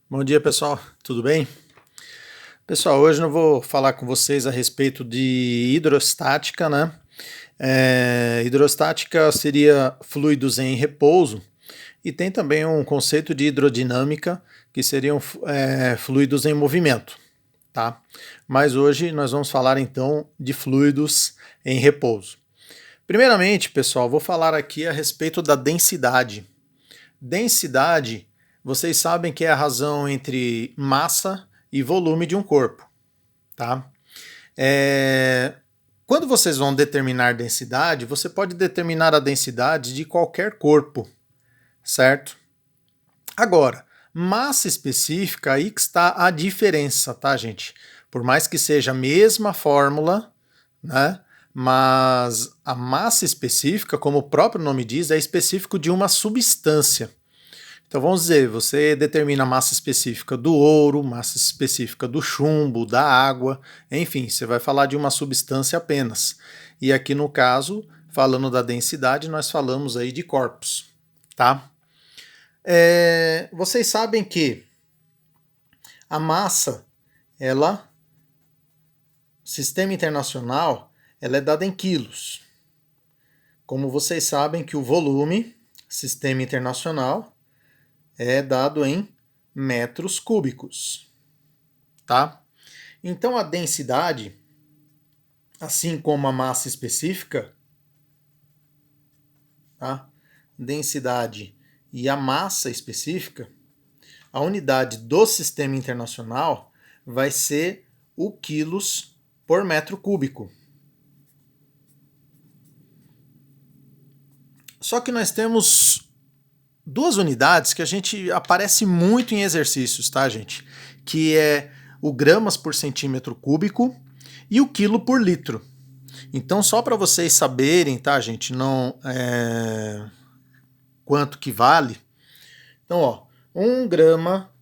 Bom dia, pessoal. Tudo bem? Pessoal, hoje eu vou falar com vocês a respeito de hidrostática, né? Hidrostática seria fluidos em repouso e tem também um conceito de hidrodinâmica, que seriam fluidos em movimento, tá? Mas hoje nós vamos falar então de fluidos em repouso. Primeiramente, pessoal, vou falar aqui a respeito da densidade. Densidade, vocês sabem que é a razão entre massa e volume de um corpo, tá? Quando vocês vão determinar densidade, você pode determinar a densidade de qualquer corpo, certo? Agora, massa específica, aí que está a diferença, tá, gente? Por mais que seja a mesma fórmula, né? Mas a massa específica, como o próprio nome diz, é específico de uma substância. Então vamos dizer, você determina a massa específica do ouro, massa específica do chumbo, da água, enfim, você vai falar de uma substância apenas. E aqui no caso, falando da densidade, nós falamos aí de corpos, tá? Vocês sabem que a massa, sistema internacional, ela é dada em quilos. Como vocês sabem que o volume, sistema internacional, é dado em metros cúbicos, tá? Então a densidade, assim como a massa específica, tá? Densidade e a massa específica, a unidade do sistema internacional vai ser o quilos por metro cúbico. Só que nós temos duas unidades que a gente aparece muito em exercícios, tá, gente? Que é o gramas por centímetro cúbico e o quilo por litro. Então, só para vocês saberem, tá, gente, não quanto que vale. Então, ó, 1 grama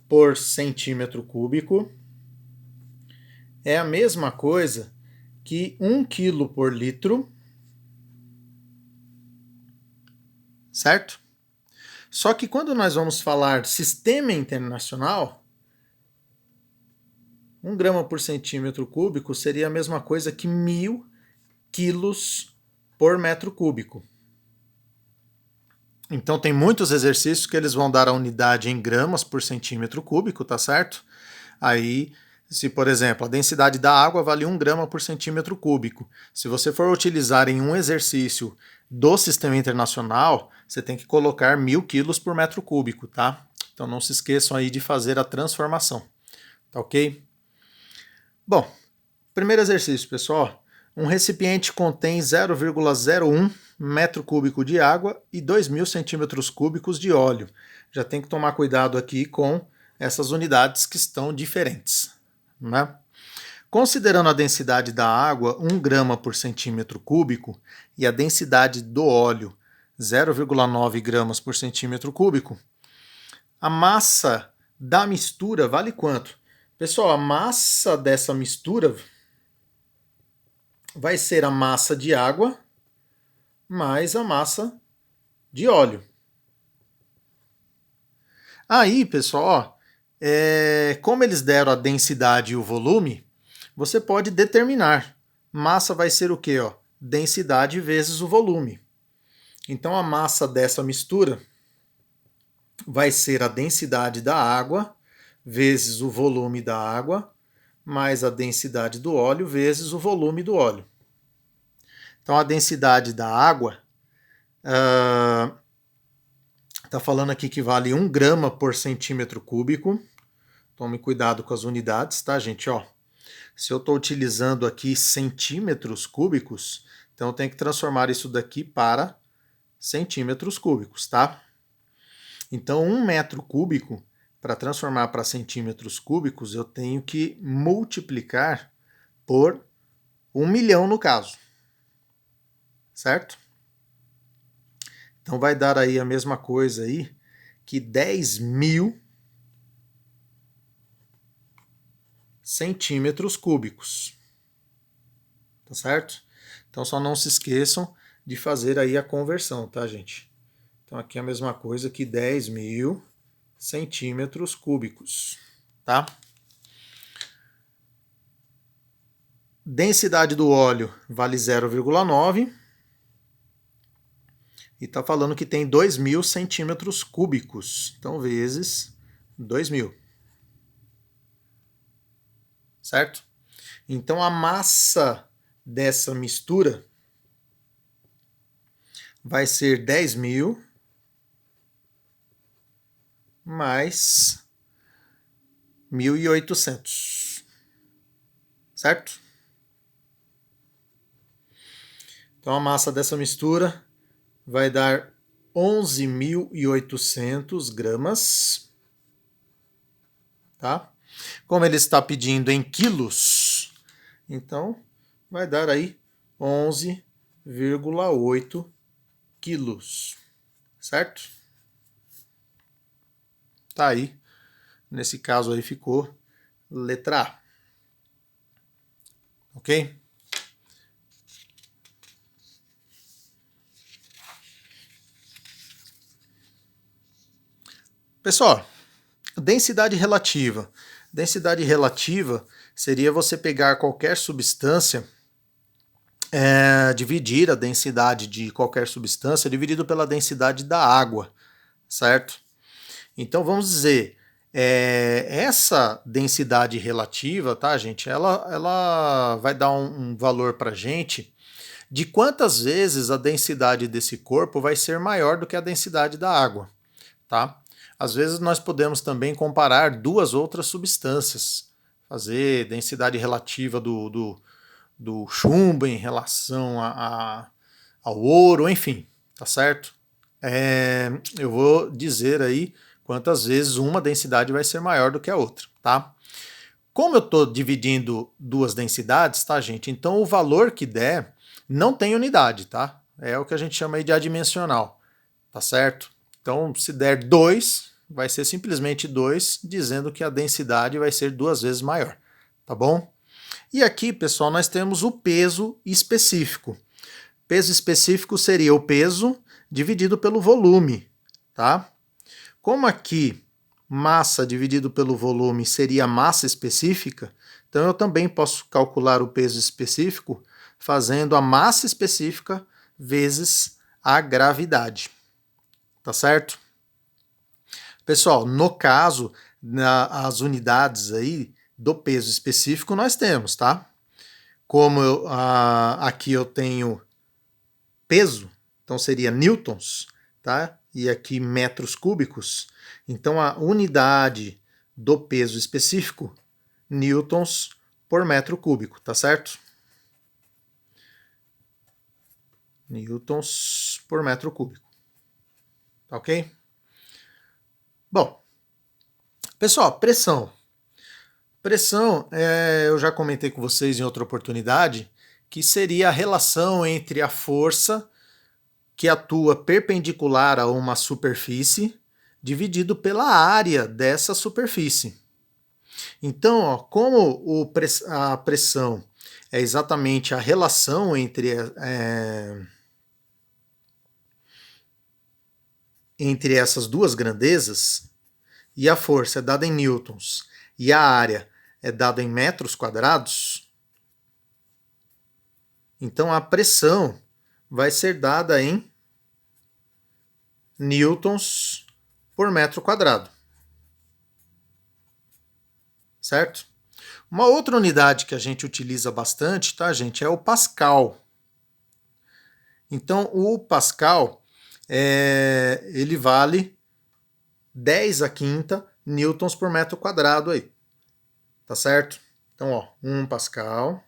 por centímetro cúbico é a mesma coisa que 1 quilo por litro, certo? Só que quando nós vamos falar sistema internacional, 1 grama por centímetro cúbico seria a mesma coisa que 1000 quilos por metro cúbico. Então tem muitos exercícios que eles vão dar a unidade em gramas por centímetro cúbico, tá certo? Aí, se por exemplo, a densidade da água vale 1 grama por centímetro cúbico. Se você for utilizar em um exercício do sistema internacional, você tem que colocar 1000 quilos por metro cúbico, tá? Então não se esqueçam aí de fazer a transformação, tá ok? Bom, primeiro exercício, pessoal. Um recipiente contém 0,01 metro cúbico de água e 2.000 centímetros cúbicos de óleo. Já tem que tomar cuidado aqui com essas unidades que estão diferentes, né? Considerando a densidade da água 1 grama por centímetro cúbico e a densidade do óleo 0,9 gramas por centímetro cúbico, a massa da mistura vale quanto? Pessoal, a massa dessa mistura vai ser a massa de água mais a massa de óleo. Aí, pessoal, como eles deram a densidade e o volume, você pode determinar. Massa vai ser o quê? Ó? Densidade vezes o volume. Então, a massa dessa mistura vai ser a densidade da água vezes o volume da água, mais a densidade do óleo vezes o volume do óleo. Então, a densidade da água está falando aqui que vale 1 grama por centímetro cúbico. Tome cuidado com as unidades, tá, gente? Ó, se eu estou utilizando aqui centímetros cúbicos, então eu tenho que transformar isso daqui para centímetros cúbicos, tá? Então, 1 metro cúbico, para transformar para centímetros cúbicos, eu tenho que multiplicar por 1 milhão no caso, certo? Então vai dar aí a mesma coisa aí que 10.000 centímetros cúbicos, tá certo? Então só não se esqueçam de fazer aí a conversão, tá, gente? Então aqui é a mesma coisa que 10.000 centímetros cúbicos, tá? Densidade do óleo vale 0,9 e está falando que tem 2.000 centímetros cúbicos, então vezes 2.000, certo? Então a massa dessa mistura vai ser 10.000 mais 1.800, certo? Então a massa dessa mistura vai dar 11.800 gramas, tá? Como ele está pedindo em quilos, então vai dar aí 11,8 quilos, certo? Tá aí. Nesse caso aí ficou letra A. Ok? Pessoal, densidade relativa. Densidade relativa seria você pegar qualquer substância, dividir a densidade de qualquer substância dividido pela densidade da água, certo? Então vamos dizer, essa densidade relativa, tá, gente? Ela vai dar um valor para gente de quantas vezes a densidade desse corpo vai ser maior do que a densidade da água, tá? Às vezes nós podemos também comparar duas outras substâncias, fazer densidade relativa do chumbo em relação ao ouro, enfim, tá certo? Eu vou dizer aí quantas vezes uma densidade vai ser maior do que a outra, tá? Como eu estou dividindo duas densidades, tá, gente? Então o valor que der não tem unidade, tá? É o que a gente chama aí de adimensional, tá certo? Então se der 2, vai ser simplesmente 2, dizendo que a densidade vai ser 2 vezes maior, tá bom? E aqui, pessoal, nós temos o peso específico. Peso específico seria o peso dividido pelo volume, tá? Como aqui massa dividido pelo volume seria massa específica, então eu também posso calcular o peso específico fazendo a massa específica vezes a gravidade, tá certo? Pessoal, no caso, as unidades aí do peso específico nós temos, tá? Como aqui eu tenho peso, então seria newtons, tá? E aqui metros cúbicos. Então a unidade do peso específico, newtons por metro cúbico, tá certo? Newtons por metro cúbico. Tá ok? Bom, pessoal, pressão. Pressão, eu já comentei com vocês em outra oportunidade, que seria a relação entre a força que atua perpendicular a uma superfície dividido pela área dessa superfície. Então, ó, como a pressão é exatamente a relação entre essas duas grandezas, e a força é dada em newtons e a área é dada em metros quadrados, então a pressão vai ser dada em newtons por metro quadrado. Certo? Uma outra unidade que a gente utiliza bastante, tá, gente, é o Pascal. Então, o Pascal, ele vale 10 a quinta newtons por metro quadrado aí. Tá certo? Então, ó, 1 Pascal,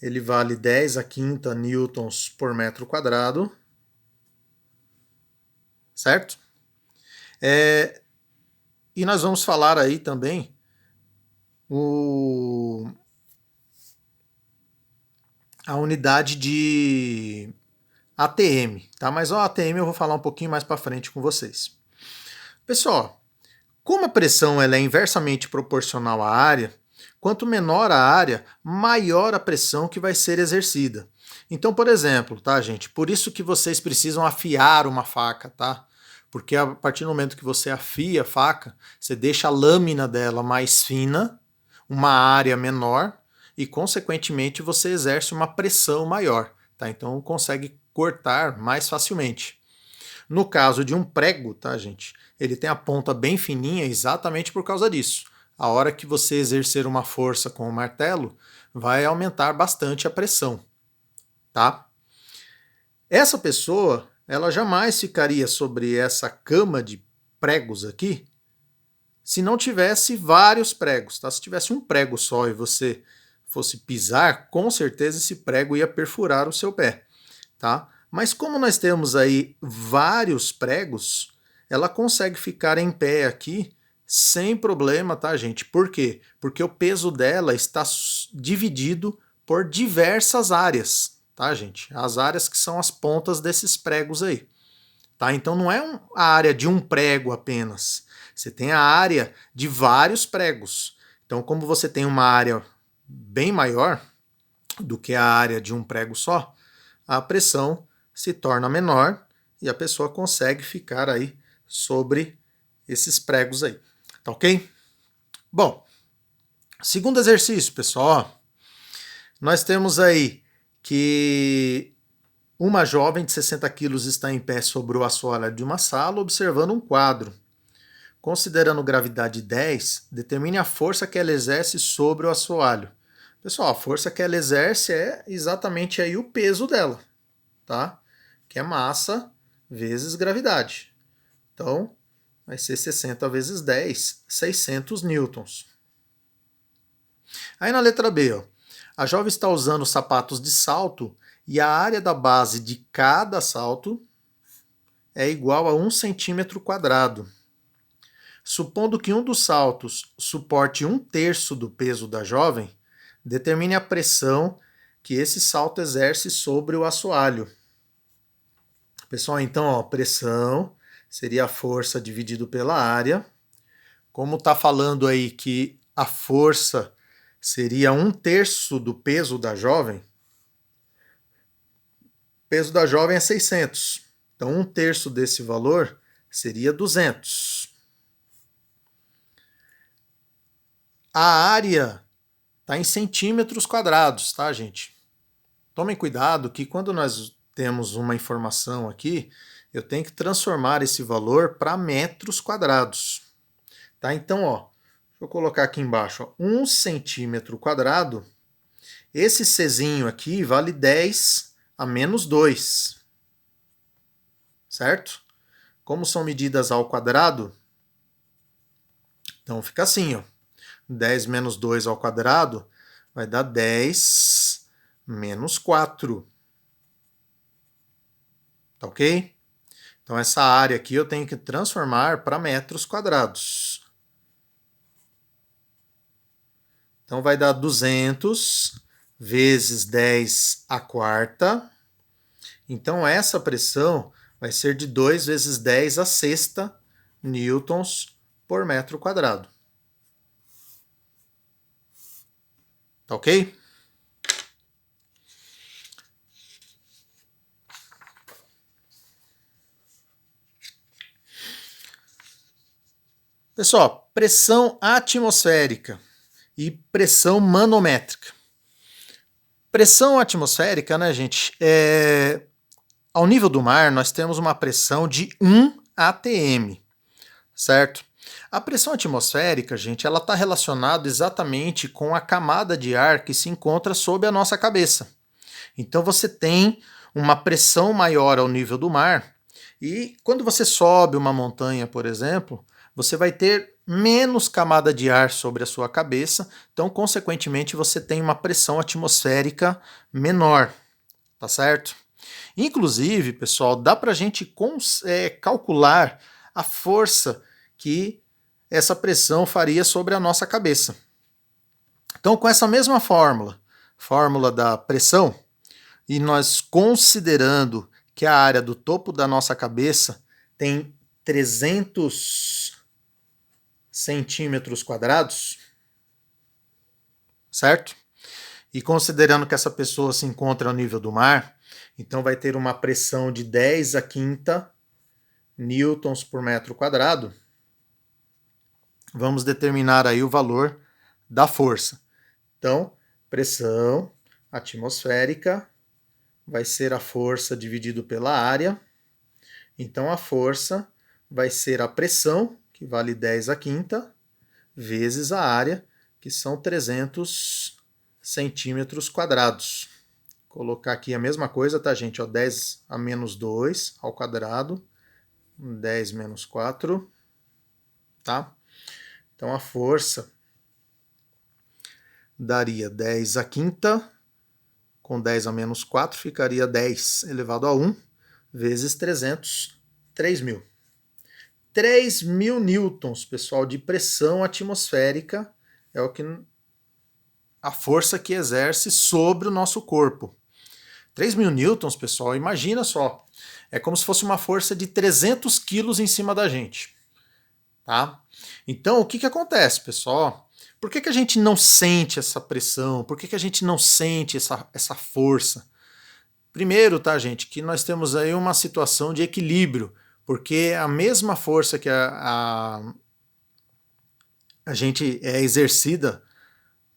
ele vale 10 a quinta newtons por metro quadrado. Certo? E nós vamos falar aí também a unidade de ATM, tá? Mas o ATM eu vou falar um pouquinho mais para frente com vocês. Pessoal, como a pressão ela é inversamente proporcional à área, quanto menor a área, maior a pressão que vai ser exercida. Então, por exemplo, tá, gente? Por isso que vocês precisam afiar uma faca, tá? Porque a partir do momento que você afia a faca, você deixa a lâmina dela mais fina, uma área menor, e consequentemente você exerce uma pressão maior, tá? Então consegue cortar mais facilmente. No caso de um prego, tá, gente? Ele tem a ponta bem fininha exatamente por causa disso. A hora que você exercer uma força com o martelo, vai aumentar bastante a pressão, tá? Essa pessoa, ela jamais ficaria sobre essa cama de pregos aqui se não tivesse vários pregos, tá? Se tivesse um prego só e você fosse pisar, com certeza esse prego ia perfurar o seu pé, tá? Mas como nós temos aí vários pregos, ela consegue ficar em pé aqui sem problema, tá, gente? Por quê? Porque o peso dela está dividido por diversas áreas, tá, gente? As áreas que são as pontas desses pregos aí, tá? Então não é a área de um prego apenas. Você tem a área de vários pregos. Então, como você tem uma área bem maior do que a área de um prego só, a pressão se torna menor e a pessoa consegue ficar aí sobre esses pregos aí, tá ok? Bom, segundo exercício, pessoal, nós temos aí que uma jovem de 60 quilos está em pé sobre o assoalho de uma sala observando um quadro. Considerando gravidade 10, determine a força que ela exerce sobre o assoalho. Pessoal, a força que ela exerce é exatamente aí o peso dela, tá? Que é massa vezes gravidade. Então, vai ser 60 vezes 10, 600 newtons. Aí na letra B, ó, a jovem está usando sapatos de salto e a área da base de cada salto é igual a 1 centímetro quadrado. Supondo que um dos saltos suporte 1/3 do peso da jovem, determine a pressão que esse salto exerce sobre o assoalho. Pessoal, então, ó, pressão seria a força dividido pela área. Como está falando aí que a força seria 1/3 do peso da jovem, o peso da jovem é 600. Então, 1/3 desse valor seria 200. A área está em centímetros quadrados, tá, gente? Tomem cuidado que quando nós temos uma informação aqui, eu tenho que transformar esse valor para metros quadrados. Tá? Então, ó, deixa eu colocar aqui embaixo, ó, 1 centímetro quadrado, esse Czinho aqui vale 10 a menos 2, certo? Como são medidas ao quadrado, então fica assim, ó, 10 menos 2 ao quadrado vai dar 10 menos 4. Tá ok? Então essa área aqui eu tenho que transformar para metros quadrados. Então vai dar 200 vezes 10 à quarta. Então essa pressão vai ser de 2 vezes 10 à sexta newtons por metro quadrado. Tá ok? Pessoal, pressão atmosférica e pressão manométrica. Pressão atmosférica, né, gente? Ao nível do mar, nós temos uma pressão de 1 atm, certo? A pressão atmosférica, gente, ela está relacionada exatamente com a camada de ar que se encontra sob a nossa cabeça. Então você tem uma pressão maior ao nível do mar e quando você sobe uma montanha, por exemplo, você vai ter menos camada de ar sobre a sua cabeça, então consequentemente você tem uma pressão atmosférica menor, tá certo? Inclusive, pessoal, dá para a gente calcular a força que essa pressão faria sobre a nossa cabeça. Então, com essa mesma fórmula da pressão, e nós considerando que a área do topo da nossa cabeça tem 300 centímetros quadrados, certo? E considerando que essa pessoa se encontra ao nível do mar, então vai ter uma pressão de 10 à quinta newtons por metro quadrado, vamos determinar aí o valor da força. Então, pressão atmosférica vai ser a força dividido pela área. Então, a força vai ser a pressão, que vale 10 a quinta, vezes a área, que são 300 centímetros quadrados. Vou colocar aqui a mesma coisa, tá, gente? Ó, 10 a menos 2 ao quadrado, 10 menos 4, tá? Então, a força daria 10 a quinta, com 10 a menos 4, ficaria 10 elevado a 1, vezes 300, 3.000. 3.000 newtons, pessoal, de pressão atmosférica é o que a força que exerce sobre o nosso corpo. 3.000 newtons, pessoal, imagina só, é como se fosse uma força de 300 quilos em cima da gente, tá? Então, o que acontece, pessoal? Por que a gente não sente essa pressão? Por que a gente não sente essa força? Primeiro, tá, gente, que nós temos aí uma situação de equilíbrio, porque a mesma força que a gente é exercida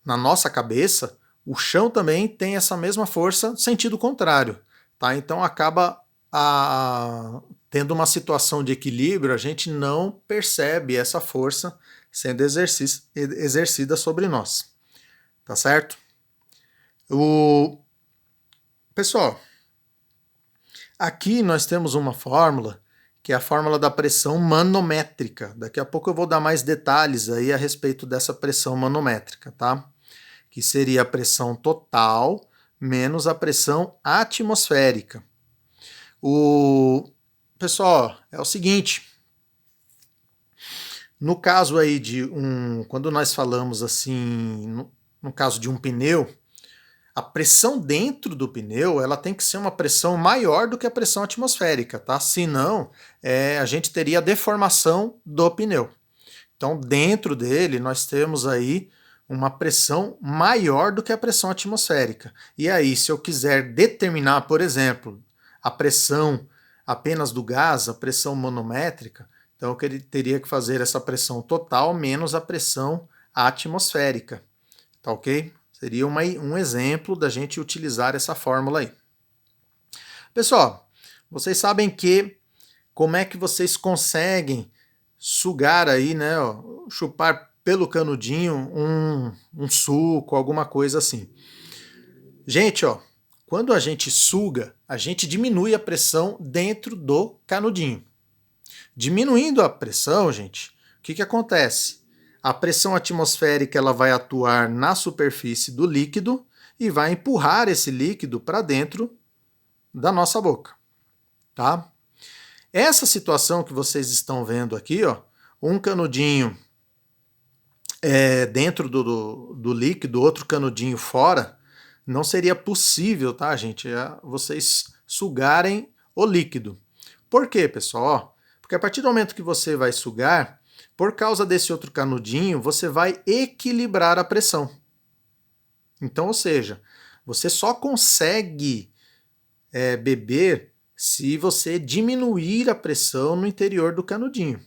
na nossa cabeça, o chão também tem essa mesma força, sentido contrário, tá? Então acaba tendo uma situação de equilíbrio, a gente não percebe essa força sendo exercida sobre nós, tá certo? Pessoal, aqui nós temos uma fórmula, que é a fórmula da pressão manométrica. Daqui a pouco eu vou dar mais detalhes aí a respeito dessa pressão manométrica, tá? Que seria a pressão total menos a pressão atmosférica. Pessoal, é o seguinte, no caso aí quando nós falamos assim, no caso de um pneu, a pressão dentro do pneu, ela tem que ser uma pressão maior do que a pressão atmosférica, tá? Senão, a gente teria a deformação do pneu. Então, dentro dele, nós temos aí uma pressão maior do que a pressão atmosférica. E aí, se eu quiser determinar, por exemplo, a pressão apenas do gás, a pressão manométrica, então eu teria que fazer essa pressão total menos a pressão atmosférica, tá ok? Seria um exemplo da gente utilizar essa fórmula aí. Pessoal, vocês sabem que como é que vocês conseguem sugar aí, né, ó, chupar pelo canudinho um suco, alguma coisa assim. Gente, ó, quando a gente suga, a gente diminui a pressão dentro do canudinho. Diminuindo a pressão, gente, o que acontece? A pressão atmosférica ela vai atuar na superfície do líquido e vai empurrar esse líquido para dentro da nossa boca, tá? Essa situação que vocês estão vendo aqui, ó, um canudinho dentro do líquido, outro canudinho fora, não seria possível, tá, gente, vocês sugarem o líquido. Por quê, pessoal? Porque a partir do momento que você vai sugar, por causa desse outro canudinho, você vai equilibrar a pressão. Então, ou seja, você só consegue beber se você diminuir a pressão no interior do canudinho.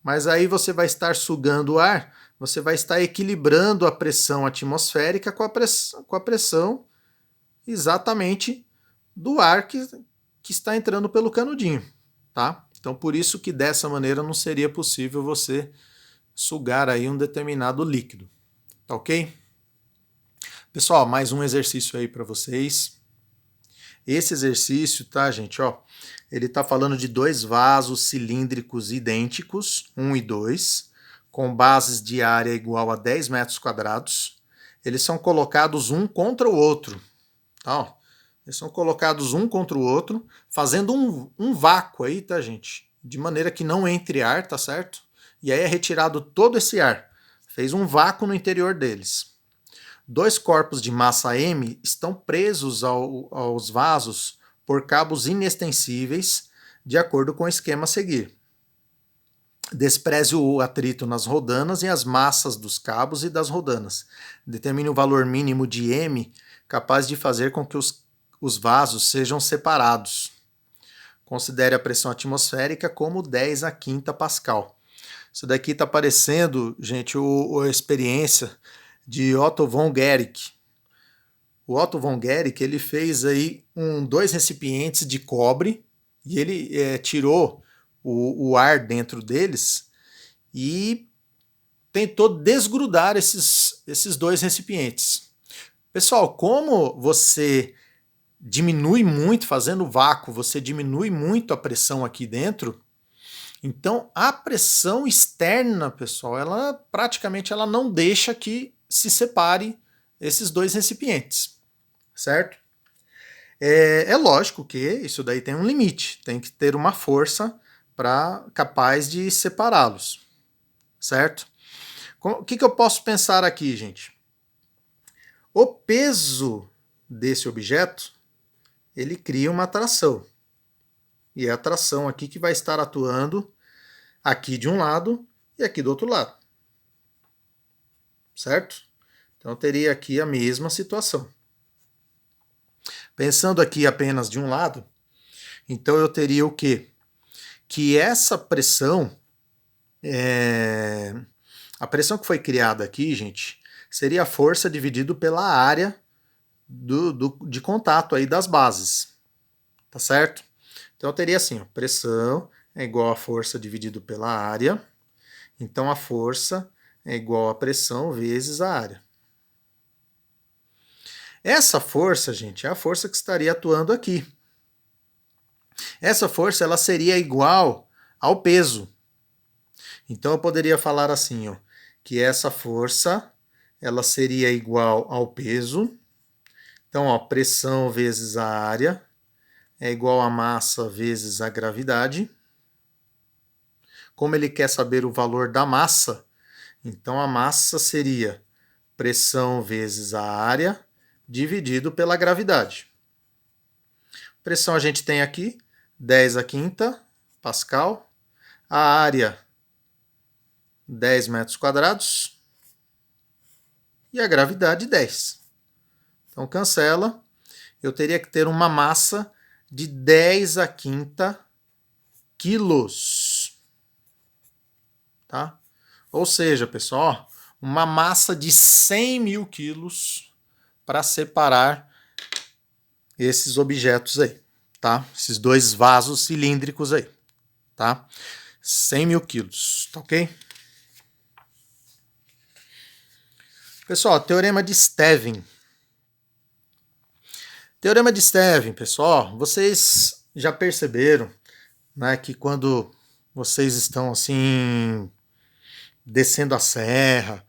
Mas aí você vai estar sugando o ar, você vai estar equilibrando a pressão atmosférica com a pressão exatamente do ar que está entrando pelo canudinho, tá? Então, por isso que dessa maneira não seria possível você sugar aí um determinado líquido, tá ok? Pessoal, mais um exercício aí para vocês. Esse exercício, tá, gente, ó, ele tá falando de dois vasos cilíndricos idênticos, 1 e 2, com bases de área igual a 10 metros quadrados. Eles são colocados um contra o outro, tá? Ó, eles são colocados um contra o outro, fazendo um vácuo aí, tá, gente? De maneira que não entre ar, tá certo? E aí é retirado todo esse ar. Fez um vácuo no interior deles. Dois corpos de massa M estão presos aos vasos por cabos inextensíveis, de acordo com o esquema a seguir. Despreze o atrito nas rodanas e as massas dos cabos e das rodanas. Determine o valor mínimo de M capaz de fazer com que os vasos sejam separados. considere a pressão atmosférica como 10 a quinta pascal. Isso daqui está parecendo, gente, a experiência de Otto von Guericke. O Otto von Guericke, ele fez aí dois recipientes de cobre e ele tirou o ar dentro deles e tentou desgrudar esses dois recipientes. Pessoal, como você diminui muito, fazendo vácuo, você diminui muito a pressão aqui dentro, então a pressão externa, pessoal, ela praticamente não deixa que se separe esses dois recipientes, certo? É lógico que isso daí tem um limite, tem que ter uma força capaz de separá-los, certo? O que eu posso pensar aqui, gente? O peso desse objeto, ele cria uma atração. E é a atração aqui que vai estar atuando aqui de um lado e aqui do outro lado. Certo? Então eu teria aqui a mesma situação. Pensando aqui apenas de um lado, então eu teria o quê? Que essa pressão, a pressão que foi criada aqui, gente, seria a força dividido pela área de contato aí das bases, tá certo? Então eu teria assim, ó, pressão é igual a força dividido pela área, então a força é igual a pressão vezes a área. Essa força, gente, é a força que estaria atuando aqui. Essa força ela seria igual ao peso. Então eu poderia falar assim, ó, que essa força ela seria igual ao peso. Então, ó, pressão vezes a área é igual a massa vezes a gravidade. Como ele quer saber o valor da massa, então a massa seria pressão vezes a área dividido pela gravidade. Pressão a gente tem aqui 10 a quinta pascal, a área 10 metros quadrados e a gravidade 10. Então cancela, eu teria que ter uma massa de 10 a quinta quilos. Tá? Ou seja, pessoal, uma massa de 100 mil quilos para separar esses objetos aí, tá? Esses dois vasos cilíndricos aí, tá? 100 mil quilos, tá ok? Pessoal, teorema de Stevin. Teorema de Stevin, pessoal, vocês já perceberam, né, que quando vocês estão assim descendo a serra,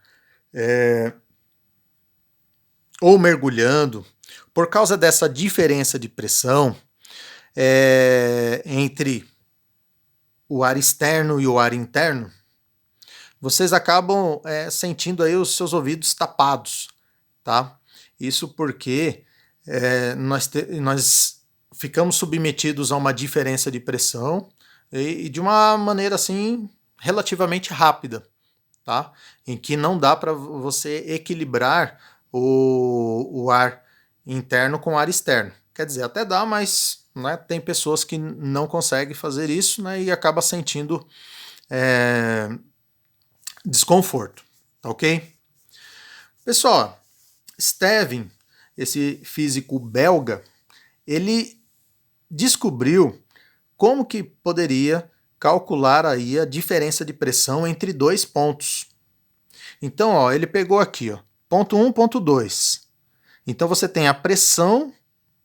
ou mergulhando, por causa dessa diferença de pressão entre o ar externo e o ar interno, vocês acabam sentindo aí os seus ouvidos tapados, tá? Isso porque nós ficamos submetidos a uma diferença de pressão e de uma maneira assim relativamente rápida, tá? Em que não dá para você equilibrar o ar interno com o ar externo. Quer dizer, até dá, mas né, tem pessoas que não conseguem fazer isso, né, e acaba sentindo desconforto, tá ok? Pessoal, Stevin, esse físico belga, ele descobriu como que poderia calcular aí a diferença de pressão entre dois pontos. Então, ó, ele pegou aqui, ó, ponto 1, ponto 2. Então você tem a pressão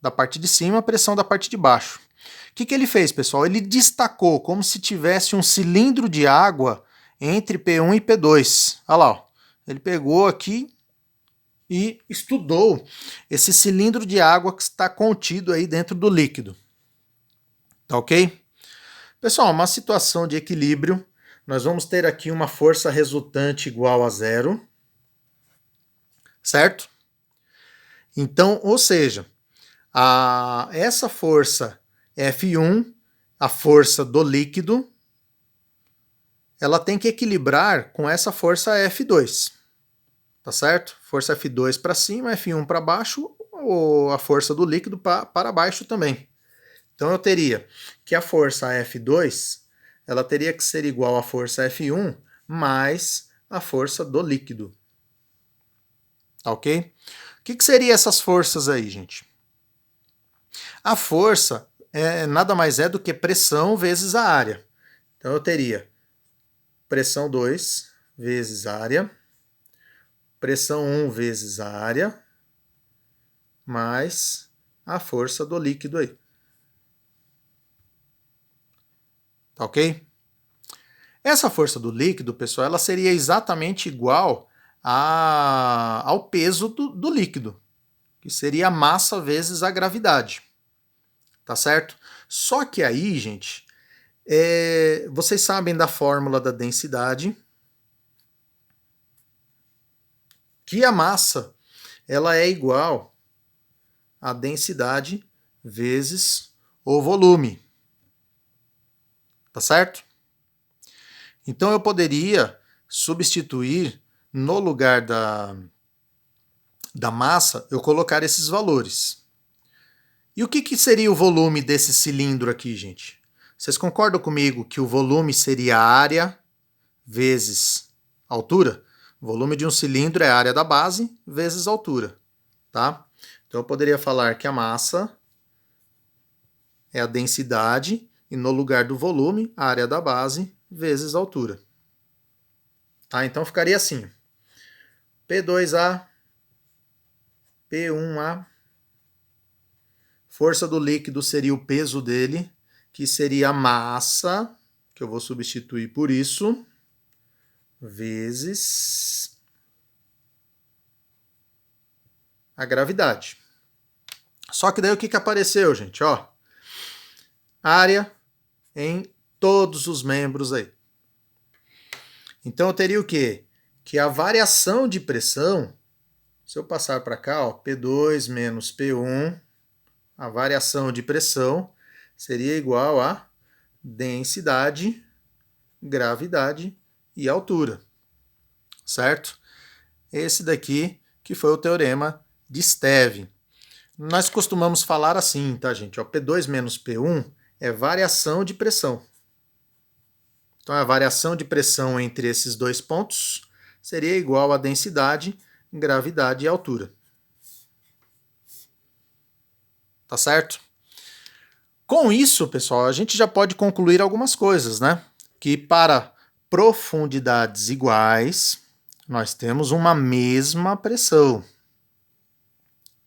da parte de cima, a pressão da parte de baixo. O que ele fez, pessoal? Ele destacou como se tivesse um cilindro de água entre P1 e P2. Olha lá, ó. Ele pegou aqui e estudou esse cilindro de água que está contido aí dentro do líquido. Tá ok? Pessoal, uma situação de equilíbrio, nós vamos ter aqui uma força resultante igual a zero, certo? Então, ou seja, essa força F1, a força do líquido, ela tem que equilibrar com essa força F2, tá certo? Força F2 para cima, F1 para baixo, ou a força do líquido para baixo também. Então eu teria que a força F2, ela teria que ser igual à força F1 mais a força do líquido. Tá ok? O que seriam essas forças aí, gente? A força nada mais é do que pressão vezes a área. Então eu teria pressão 2 vezes área, pressão 1 vezes a área, mais a força do líquido aí. Tá ok? Essa força do líquido, pessoal, ela seria exatamente igual ao peso do líquido, que seria a massa vezes a gravidade. Tá certo? Só que aí, gente, vocês sabem da fórmula da densidade, que a massa ela é igual a densidade vezes o volume. Tá certo? Então eu poderia substituir no lugar da massa, eu colocar esses valores. E o que seria o volume desse cilindro aqui, gente? Vocês concordam comigo que o volume seria a área vezes a altura? O volume de um cilindro é a área da base vezes a altura, tá? Então eu poderia falar que a massa é a densidade e no lugar do volume, a área da base vezes a altura. Tá? Então ficaria assim: P2A, P1A, força do líquido seria o peso dele, que seria a massa, que eu vou substituir por isso, vezes a gravidade. Só que daí o que apareceu, gente? Ó, área em todos os membros aí. Então eu teria o quê? Que a variação de pressão, se eu passar para cá, ó, P2 menos P1, a variação de pressão seria igual a densidade, gravidade e altura. Certo? Esse daqui que foi o teorema de Stevin. Nós costumamos falar assim, tá, gente? Ó, P2 menos P1 é variação de pressão. Então, a variação de pressão entre esses dois pontos seria igual a densidade, gravidade e altura. Tá certo? Com isso, pessoal, a gente já pode concluir algumas coisas, né? Que para profundidades iguais, nós temos uma mesma pressão.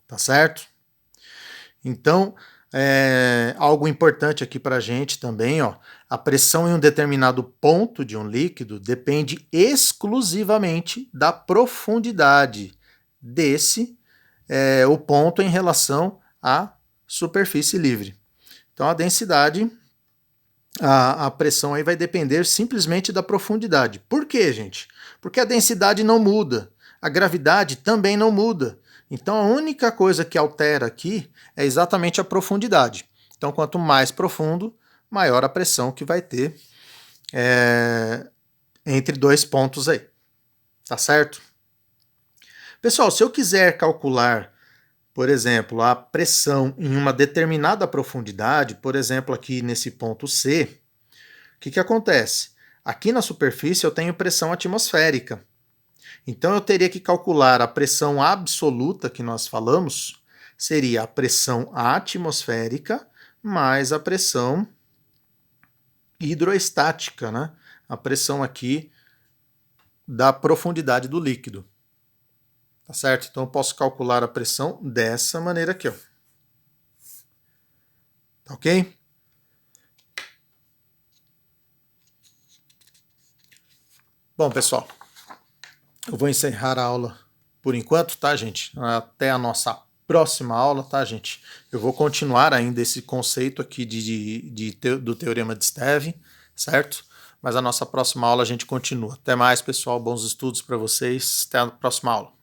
Tá certo? Então, algo importante aqui para a gente também, ó, a pressão em um determinado ponto de um líquido depende exclusivamente da profundidade desse, o ponto em relação à superfície livre. Então, a densidade, a pressão aí vai depender simplesmente da profundidade. Por quê, gente? Porque a densidade não muda, a gravidade também não muda. Então a única coisa que altera aqui é exatamente a profundidade. Então quanto mais profundo, maior a pressão que vai ter entre dois pontos aí. Tá certo? Pessoal, se eu quiser calcular, por exemplo, a pressão em uma determinada profundidade, por exemplo aqui nesse ponto C, o que acontece? Aqui na superfície eu tenho pressão atmosférica. Então eu teria que calcular a pressão absoluta que nós falamos, seria a pressão atmosférica mais a pressão hidroestática, né? A pressão aqui da profundidade do líquido. Tá certo? Então eu posso calcular a pressão dessa maneira aqui, ó. Tá ok? Bom, pessoal, eu vou encerrar a aula por enquanto, tá, gente? Até a nossa próxima aula, tá, gente? Eu vou continuar ainda esse conceito aqui do Teorema de Stevin, certo? Mas a nossa próxima aula a gente continua. Até mais, pessoal. Bons estudos para vocês. Até a próxima aula.